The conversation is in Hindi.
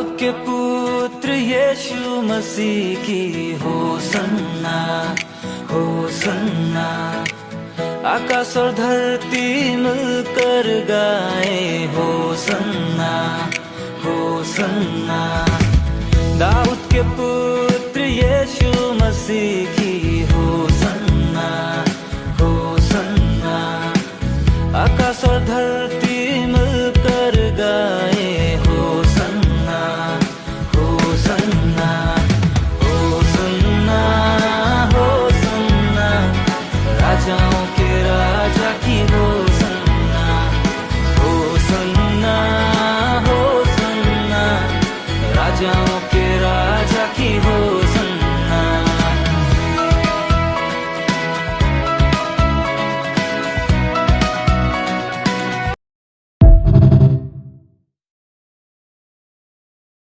दाऊद के पुत्र यीशु मसीह की होसन्ना होसन्ना। आकाश और धरती मिलकर गाए होसन्ना होसन्ना। दाऊद